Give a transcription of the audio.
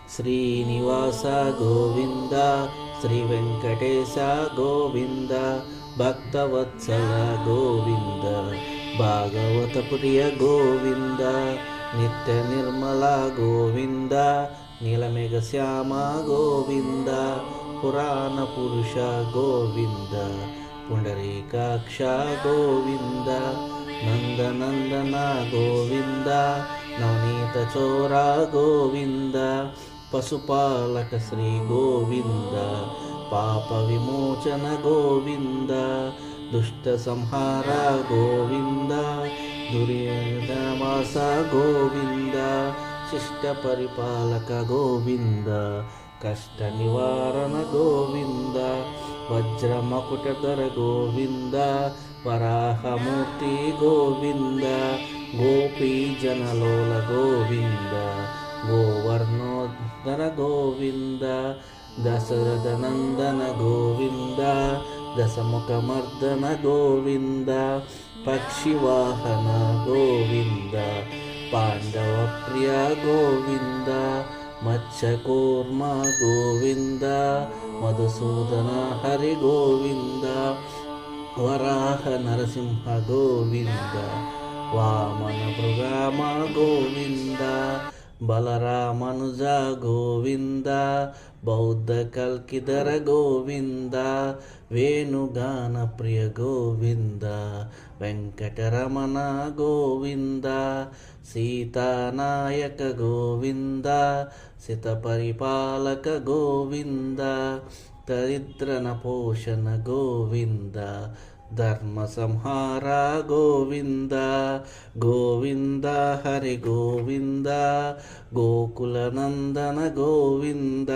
శ్రీనివాస గోవింద, శ్రీ వెంకటేశ గోవింద, భక్తవత్సల గోవింద, భాగవత ప్రియ గోవింద, నిత్య నిర్మల గోవింద, నీలమేఘ శ్యామ గోవింద, పురాణ పురుష గోవింద, పుండరీకాక్ష గోవింద, నందనందన గోవింద, నవనీత చోర గోవింద, పశుపాలక శ్రీ గోవింద, పాప విమోచన గోవింద, దుష్ట సంహార గోవింద, దుర్యోధనవాస గోవింద, శిష్ట పరిపాలక గోవింద, కష్ట నివారణ గోవింద, వజ్రమకుటధర గోవింద, వరాహమూర్తి గోవింద, గోపీజనలోల గోవింద, గోవర్ణోద్ధర గోవింద, దశరథనందన గోవింద, దశముఖమర్దన గోవింద, పక్షివాహన గోవింద, పాండవ ప్రియ గోవింద, మత్స్యకూర్మ గోవింద, మధుసూదన హరి గోవింద, వరాహ నరసింహ గోవింద, వామన మృగామ గోవింద, బలరామనుజ గోవింద, బౌద్ధ కల్కిధర గోవింద, వేణుగాన ప్రియ గోవింద, వెంకటరమణ గోవింద, సీతానాయక గోవింద, సిత పరిపాలక గోవింద, దరిద్రన పోషణ గోవింద, ధర్మ సంహార గోవింద, గోవింద హరి గోవింద, గోకుల నందన గోవింద.